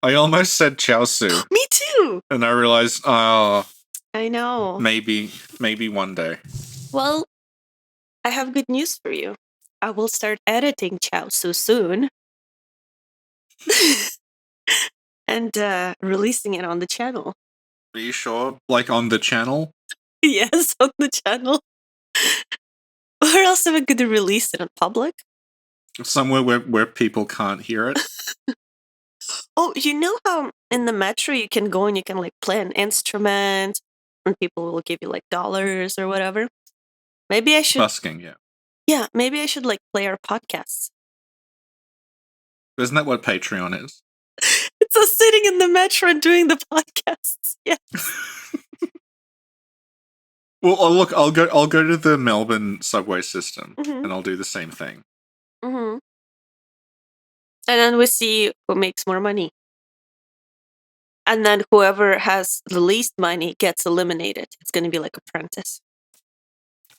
I almost said Chaosu. Me too! And I realized, oh, I know. maybe one day. Well, I have good news for you. I will start editing Chaosu soon. And releasing it on the channel. Are you sure? Like on the channel? Yes, on the channel. Where else am I going to release it? On public? Somewhere where people can't hear it? Oh, you know how in the metro you can go and you can like play an instrument and people will give you like dollars or whatever? Maybe I should... Busking, yeah. Yeah, maybe I should like play our podcasts. Isn't that what Patreon is? It's us sitting in the metro and doing the podcasts. Yeah. Well, I'll go to the Melbourne subway system and I'll do the same thing. Mm-hmm. And then we see who makes more money. And then whoever has the least money gets eliminated. It's going to be like Apprentice.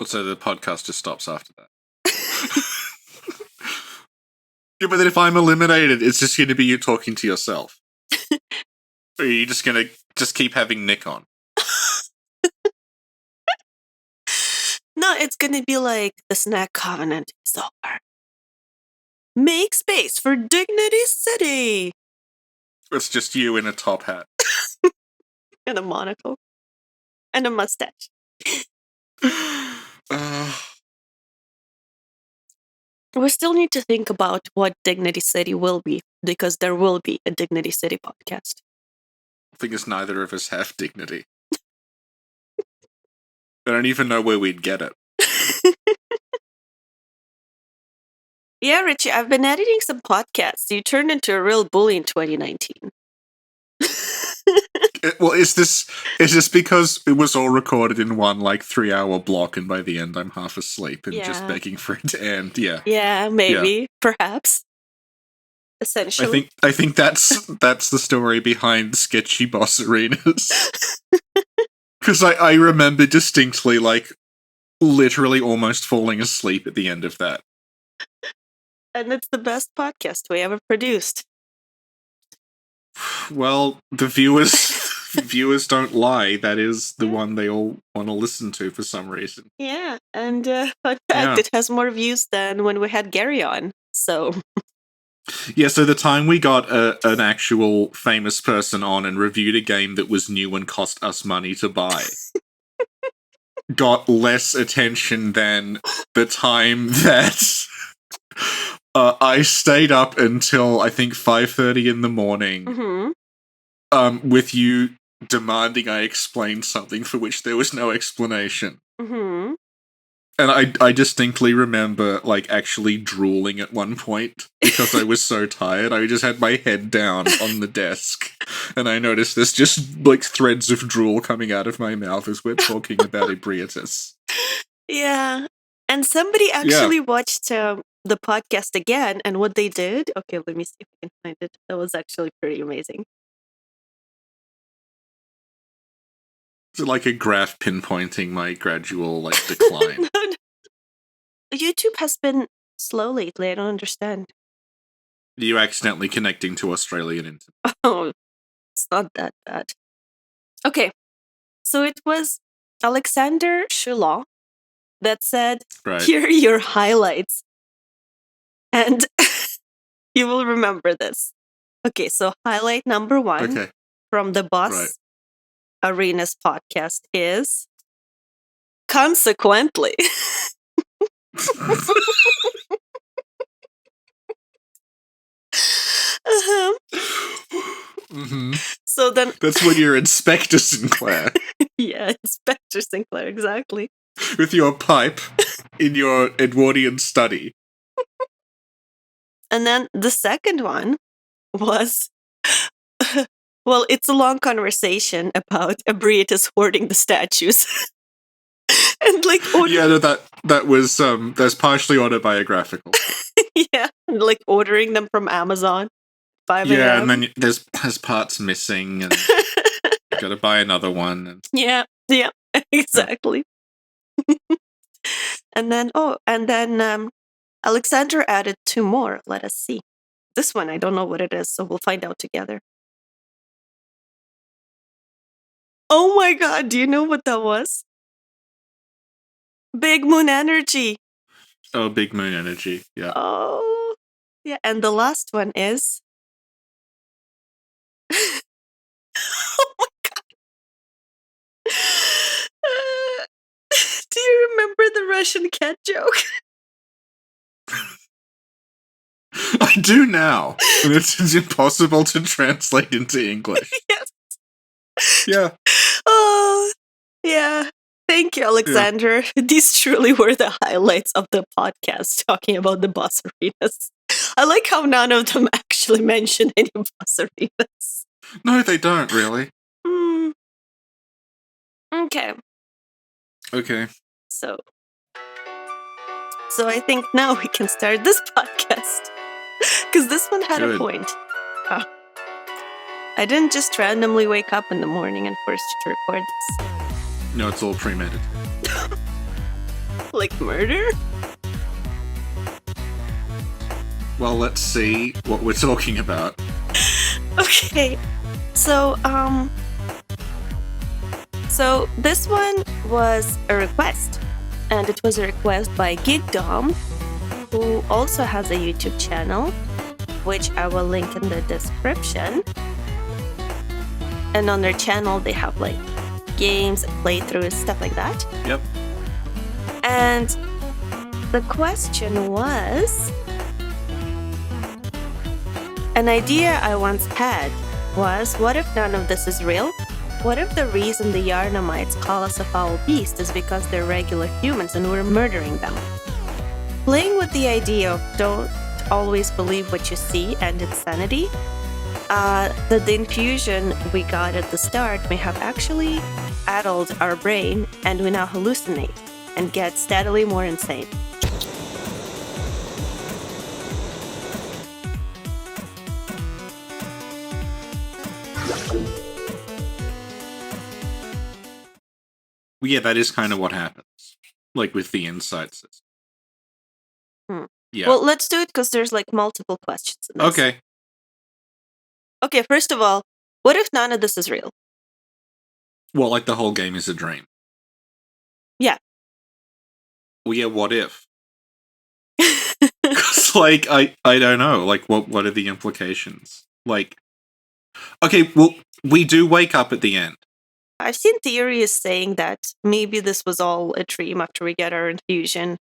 So the podcast just stops after that. Yeah, but then if I'm eliminated, it's just going to be you talking to yourself. Or are you just going to just keep having Nick on? No, it's going to be like the snack covenant is over. Make space for Dignity City. It's just you in a top hat. And a monocle. And a mustache. We still need to think about what Dignity City will be, because there will be a Dignity City podcast. I think it's neither of us have dignity. I don't even know where we'd get it. Yeah, Richie, I've been editing some podcasts. You turned into a real bully in 2019. Well, is this because it was all recorded in one 3-hour block, and by the end I'm half asleep and just begging for it to end? Yeah. Yeah, maybe, perhaps. Essentially, I think that's the story behind Sketchy Boss Arenas. Because I remember distinctly, literally almost falling asleep at the end of that. And it's the best podcast we ever produced. Well, the viewers don't lie. That is the one they all want to listen to for some reason. Yeah, and fun fact, it has more views than when we had Gary on. So yeah, so the time we got an actual famous person on and reviewed a game that was new and cost us money to buy got less attention than the time that I stayed up until I think 5:30 in the morning with you demanding I explain something for which there was no explanation. And I distinctly remember actually drooling at one point because I was so tired. I just had my head down on the desk and I noticed there's just threads of drool coming out of my mouth as we're talking about Ebrietas. Yeah. And somebody actually watched the podcast again, and what they did... Okay, let me see if I can find it. That was actually pretty amazing. Is it like a graph pinpointing my gradual decline? No. YouTube has been slow lately. I don't understand. Are you accidentally connecting to Australian internet? Oh, it's not that bad. Okay, so it was Alexander Shulaw that said, here are your highlights. And you will remember this. Okay, so highlight number 1 from the Boss Arenas podcast is consequently. So then that's when you're Inspector Sinclair. Yeah, Inspector Sinclair, exactly. With your pipe in your Edwardian study. And then the second one was, well, it's a long conversation about Ebrietas hoarding the statues. And yeah, no, that was that's partially autobiographical. Yeah, and ordering them from Amazon. 5 a.m. Yeah, and then there's parts missing, and you gotta buy another one. And... Yeah, exactly. And then Alexander added 2 more. Let us see. This one, I don't know what it is, so we'll find out together. Oh my god, do you know what that was? Big Moon Energy. Oh, Big Moon Energy, yeah. Oh, yeah, and the last one is... Oh my god. Do you remember the Russian cat joke? I do now, and it's impossible to translate into English. Yes. Yeah. Oh, yeah. Thank you, Alexander. Yeah. These truly were the highlights of the podcast, talking about the boss arenas. I like how none of them actually mention any boss arenas. No, they don't, really. Okay. Okay. So I think now we can start this podcast. Because this one had a point. Oh. I didn't just randomly wake up in the morning and force you to record this. No, it's all premeditated. Like murder? Well, let's see what we're talking about. Okay. So this one was a request. And it was a request by Geekdom, who also has a YouTube channel, which I will link in the description. And on their channel, they have like games, playthroughs, stuff like that. Yep. And the question was, an idea I once had was, what if none of this is real? What if the reason the Yharnamites call us a foul beast is because they're regular humans and we're murdering them? Playing with the idea of don't always believe what you see and its sanity, that the infusion we got at the start may have actually addled our brain and we now hallucinate and get steadily more insane. Yeah, that is kind of what happens. Like with the insight system. Yeah. Well, let's do it because there's like multiple questions in this. Okay. Okay, first of all, what if none of this is real? Well, like the whole game is a dream. Yeah. Well, yeah, what if? Because, like, I don't know. Like, what are the implications? Like, okay, well, we do wake up at the end. I've seen theories saying that maybe this was all a dream after we get our infusion.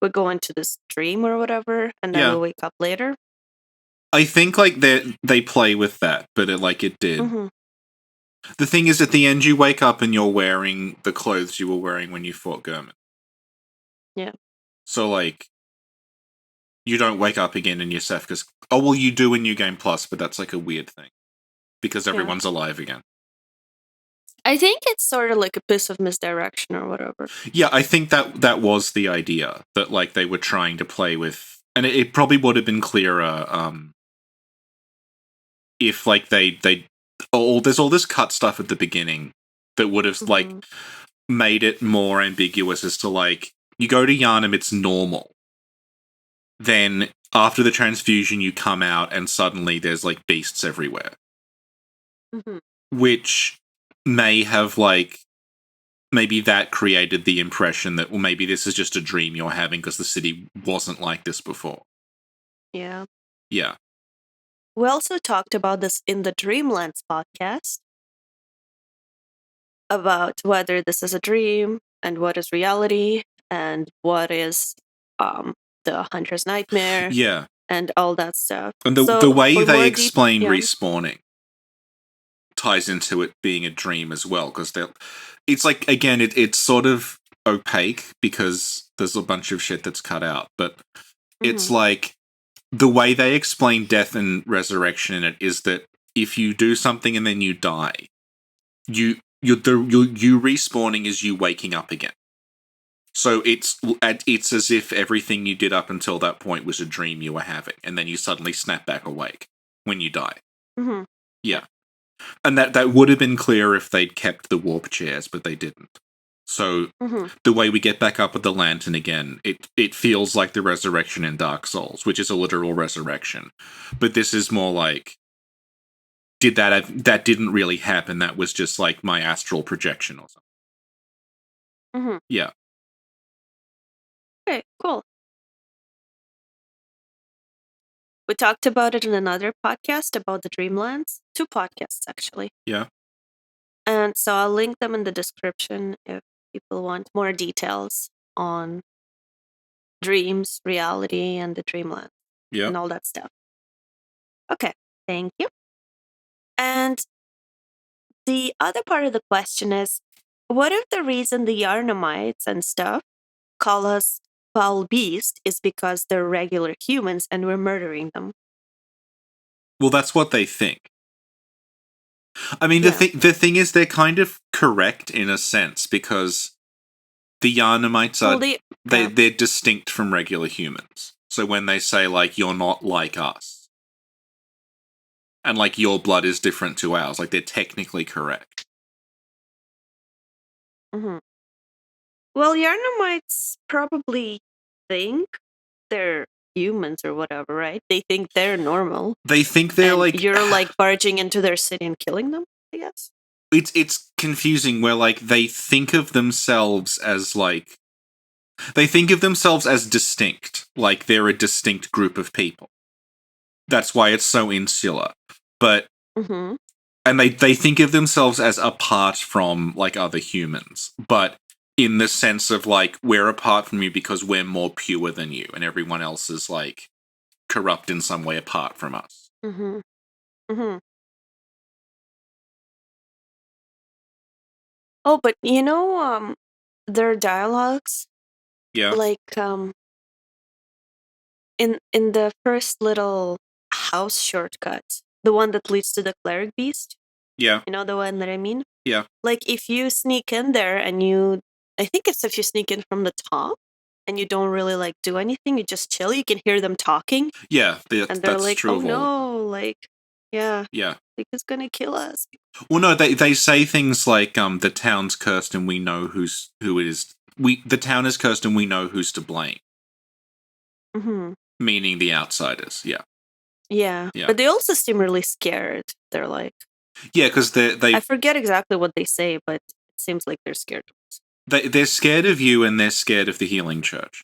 We go into this dream or whatever, and then we wake up later. I think, like, they play with that, but it did. Mm-hmm. The thing is, at the end, you wake up and you're wearing the clothes you were wearing when you fought Gurman. Yeah. So, like, you don't wake up again in your Sefka's... Oh, well, you do in New Game Plus, but that's, like, a weird thing. Because everyone's alive again. I think it's sort of like a piece of misdirection or whatever. Yeah, I think that was the idea. That, like, they were trying to play with... And it probably would have been clearer, if, like, they there's all this cut stuff at the beginning that would have, like, made it more ambiguous as to, like, you go to Yharnam, it's normal. Then, after the transfusion, you come out and suddenly there's, like, beasts everywhere. Mm-hmm. Which may have, like, maybe that created the impression that, well, maybe this is just a dream you're having because the city wasn't like this before. Yeah. Yeah. We also talked about this in the Dreamlands podcast, about whether this is a dream and what is reality and what is the hunter's nightmare. Yeah. And all that stuff. And the way they explain respawning ties into it being a dream as well, because it's like, again, it's sort of opaque because there's a bunch of shit that's cut out, but it's like the way they explain death and resurrection in it is that if you do something and then you die, you respawning is you waking up again. So it's as if everything you did up until that point was a dream you were having, and then you suddenly snap back awake when you die. Mm-hmm. Yeah. And that would have been clear if they'd kept the warp chairs, but they didn't. So the way we get back up with the lantern again, it feels like the resurrection in Dark Souls, which is a literal resurrection. But this is more like that didn't really happen. That was just like my astral projection or something. Mm-hmm. Yeah. Okay, cool. We talked about it in another podcast about the Dreamlands. 2 podcasts, actually. Yeah. And so I'll link them in the description if people want more details on dreams, reality, and the Dreamland. Yeah. And all that stuff. Okay, thank you. And the other part of the question is, what if the reason the Yharnamites and stuff call us foul beast is because they're regular humans and we're murdering them? Well, that's what they think. I mean, the thing is, they're kind of correct in a sense, because the Yharnamites are they're distinct from regular humans. So when they say like you're not like us, and like your blood is different to ours, like they're technically correct. Mm-hmm. Well, Yharnamites probably think they're humans or whatever, right? They think they're normal. They think they're like you're like barging into their city and killing them, I guess. It's confusing where like they think of themselves as like they think of themselves as distinct, like they're a distinct group of people. That's why it's so insular. But and they think of themselves as apart from like other humans, but in the sense of like we're apart from you because we're more pure than you, and everyone else is like corrupt in some way apart from us. Oh, but you know, their dialogues. Yeah. Like in the first little house shortcut, the one that leads to the cleric beast. Yeah. You know the one that I mean? Yeah. Like if you sneak in there and I think it's if you sneak in from the top and you don't really like do anything, you just chill, you can hear them talking. Yeah, and they're like, true oh no, like, yeah. Yeah. Like it's gonna kill us. Well, no, they say things like the town's cursed and we know who it is. The town is cursed and we know who's to blame. Meaning the outsiders. Yeah. Yeah. But they also seem really scared. They're like, yeah, because they I forget exactly what they say, but it seems like they're scared. They're scared of you and they're scared of the Healing Church.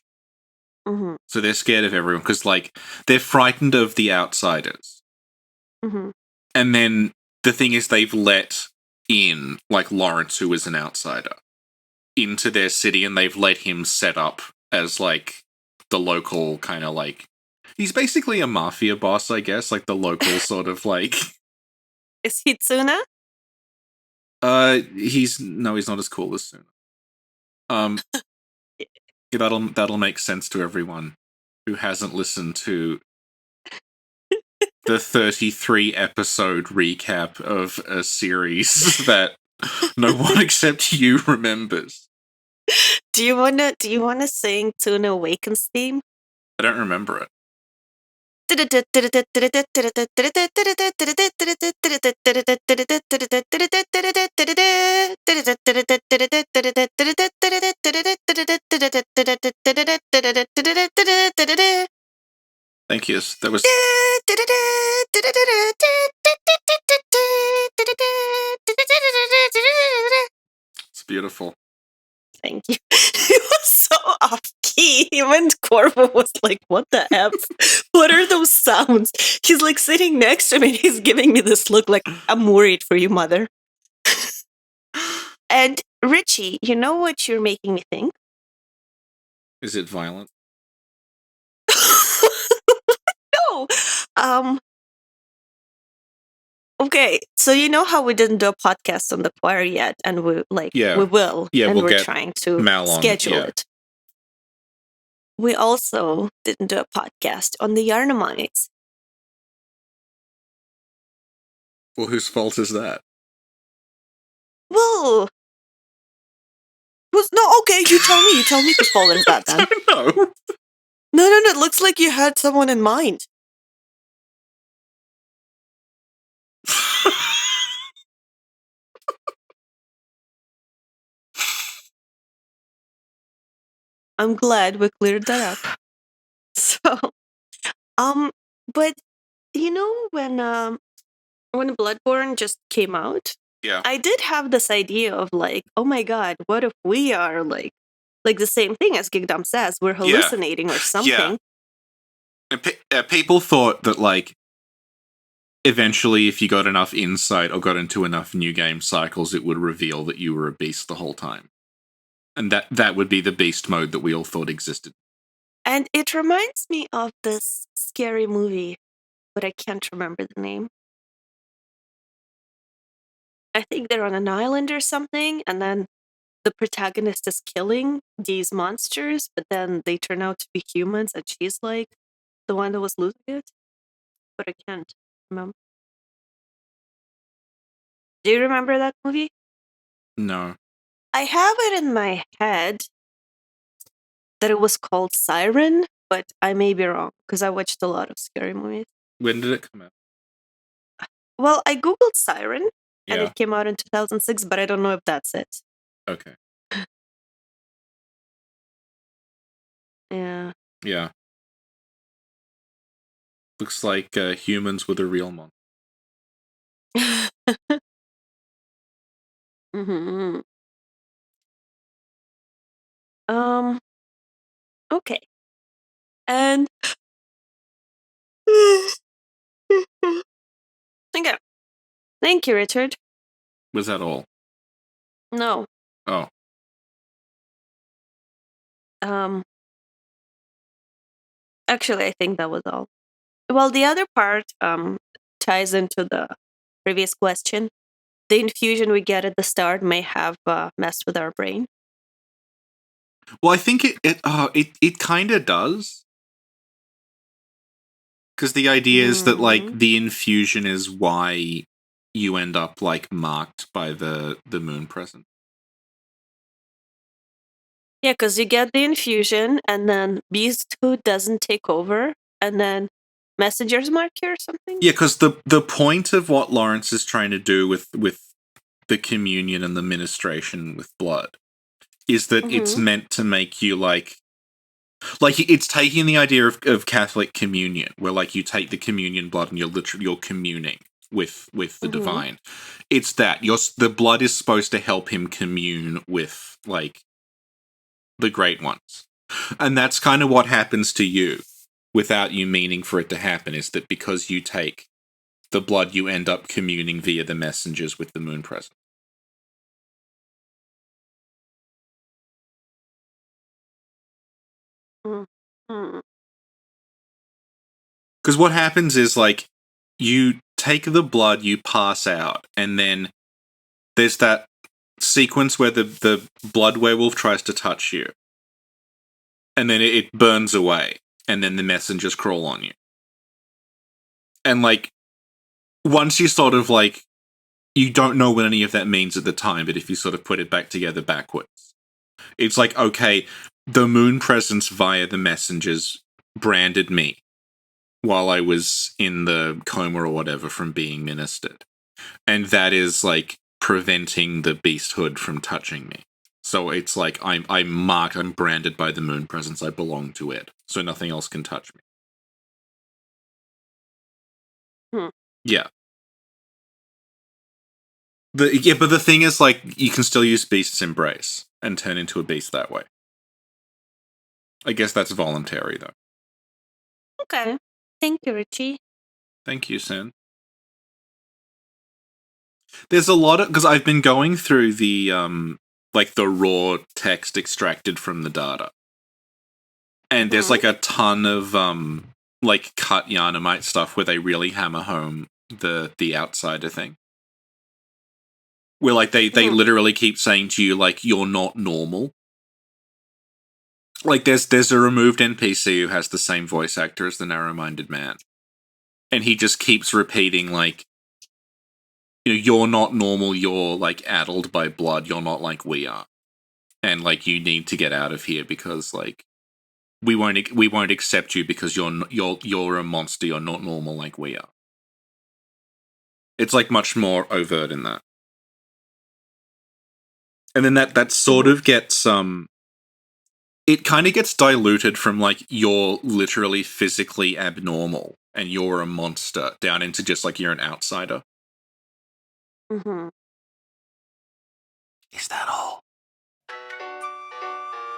So they're scared of everyone because like they're frightened of the outsiders. And then the thing is, they've let in like Lawrence, who is an outsider, into their city, and they've let him set up as like the local kind of like he's basically a mafia boss, I guess, like the local sort of like. Is he Tsuna? He's not as cool as Tsuna. Yeah, that'll make sense to everyone who hasn't listened to the 33 episode recap of a series that no one except you remembers. Do you wanna sing Tuna Awakens theme? I don't remember it. Thank you. That was. It's beautiful. Thank you. It was so off key. Even Corvo was like, what the F? What are those sounds? He's like sitting next to me and he's giving me this look like, I'm worried for you, mother. And Richie, you know what you're making me think? Is it violent? No. Okay, so you know how we didn't do a podcast on the choir yet, and we will, and we're trying to schedule it. We also didn't do a podcast on the Yharnamites. Well, whose fault is that? Well, okay, you tell me whose fault is that then? I don't know. No, it looks like you had someone in mind. I'm glad we cleared that up. So, but you know when when Bloodborne just came out, yeah, I did have this idea of like, oh my god, what if we are like the same thing as Geekdom says, we're hallucinating or something. And people thought that like eventually, if you got enough insight or got into enough new game cycles, it would reveal that you were a beast the whole time, and that would be the beast mode that we all thought existed. And it reminds me of this scary movie, but I can't remember the name. I think they're on an island or something, and then the protagonist is killing these monsters, but then they turn out to be humans, and she's like the one that was losing it. But I can't remember. Do you remember that movie? No. I have it in my head that it was called Siren, but I may be wrong because I watched a lot of scary movies. When did it come out? Well, I googled Siren, and it came out in 2006, but I don't know if that's it. Okay. Yeah. Yeah. Looks like humans were the real monster. Mm-hmm. Okay. And okay. Thank you, Richard. Was that all? No. Oh. Actually, I think that was all. Well, the other part ties into the previous question. The infusion we get at the start may have messed with our brain. Well, I think it kind of does. Because the idea is that like the infusion is why you end up like marked by the moon present. Yeah, because you get the infusion, and then Beasthood doesn't take over, and then messengers mark you or something. Yeah, because the point of what Lawrence is trying to do with the communion and the ministration with blood is that it's meant to make you like it's taking the idea of Catholic communion, where like you take the communion blood and you're communing with the divine. It's that the blood is supposed to help him commune with like the great ones, and that's kind of what happens to you without you meaning for it to happen. Is that because you take the blood, you end up communing via the messengers with the moon present. Because what happens is, like, you take the blood, you pass out, and then there's that sequence where the blood werewolf tries to touch you. And then it burns away, and then the messengers crawl on you. And, like, once you sort of, like, you don't know what any of that means at the time, but if you sort of put it back together backwards, it's like, okay, the moon presence via the messengers branded me while I was in the coma or whatever from being ministered. And that is like preventing the beasthood from touching me. So it's like I'm marked, I'm branded by the moon presence, I belong to it. So nothing else can touch me. Yeah. But the thing is, like, you can still use Beast's Embrace and turn into a beast that way. I guess that's voluntary, though. Okay. Thank you, Richie. Thank you, Sin. There's a lot of... Because I've been going through the, like, the raw text extracted from the data. And there's, like, a ton of, like, cut Yharnamite stuff where they really hammer home the outsider thing. Where, like, they literally keep saying to you, like, you're not normal. Like, there's a removed NPC who has the same voice actor as the narrow-minded man. And he just keeps repeating, like, you know, you're not normal, you're, like, addled by blood, you're not like we are. And, like, you need to get out of here because, like, we won't accept you because you're a monster, you're not normal like we are. It's, like, much more overt in that. And then that sort of gets, it kind of gets diluted from, like, you're literally physically abnormal and you're a monster down into just, like, you're an outsider. Mm-hmm. Is that all?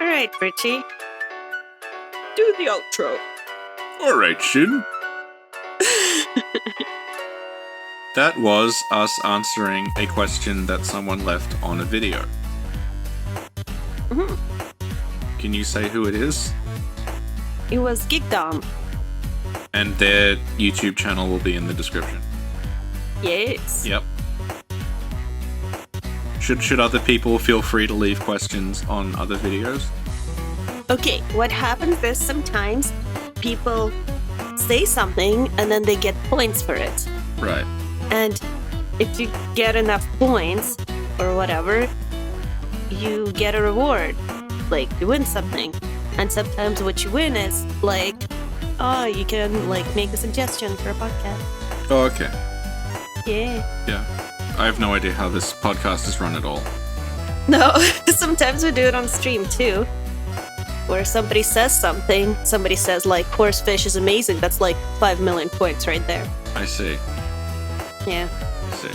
All right, Richie. Do the outro. All right, Shin. That was us answering a question that someone left on a video. Mm-hmm. Can you say who it is? It was Geekdom. And their YouTube channel will be in the description. Yes. Yep. Should other people feel free to leave questions on other videos? Okay, what happens is sometimes people say something and then they get points for it. Right. And if you get enough points or whatever, you get a reward. Like, you win something. And sometimes what you win is, like, oh, you can, like, make a suggestion for a podcast. Oh, okay. Yeah. Yeah. I have no idea how this podcast is run at all. No, sometimes we do it on stream, too. Where somebody says something, somebody says, like, horsefish is amazing. That's, like, 5 million points right there. I see. Yeah. I see.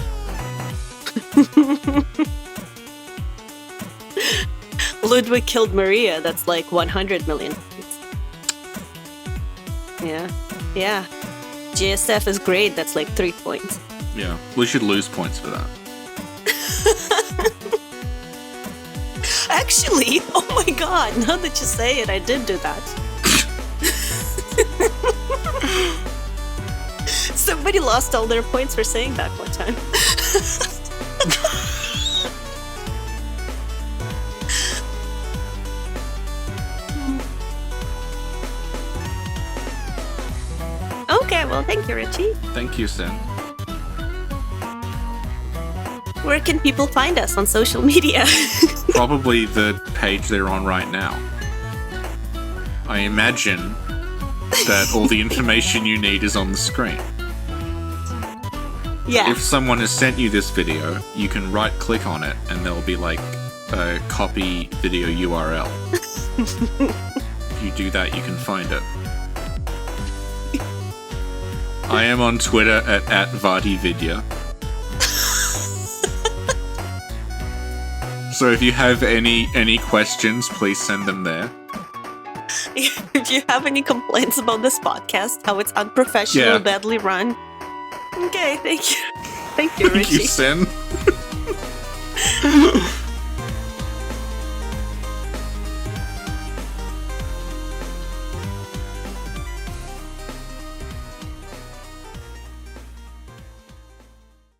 Ludwig killed Maria. That's like 100 million. Yeah. Yeah. GSF is great. That's like 3 points. Yeah. We should lose points for that. Actually, oh my god, now that you say it, I did do that. Somebody lost all their points for saying that one time. Okay, well, thank you, Richie. Thank you, Sin. Where can people find us on social media? Probably the page they're on right now. I imagine that all the information you need is on the screen. Yeah. If someone has sent you this video, you can right-click on it, and there'll be like a copy video URL. If you do that, you can find it. I am on Twitter at @VardyVidya. So if you have any questions, please send them there. If you have any complaints about this podcast, how it's unprofessional, badly run. Okay, thank you. Thank you, Richie. Thank you, Sin.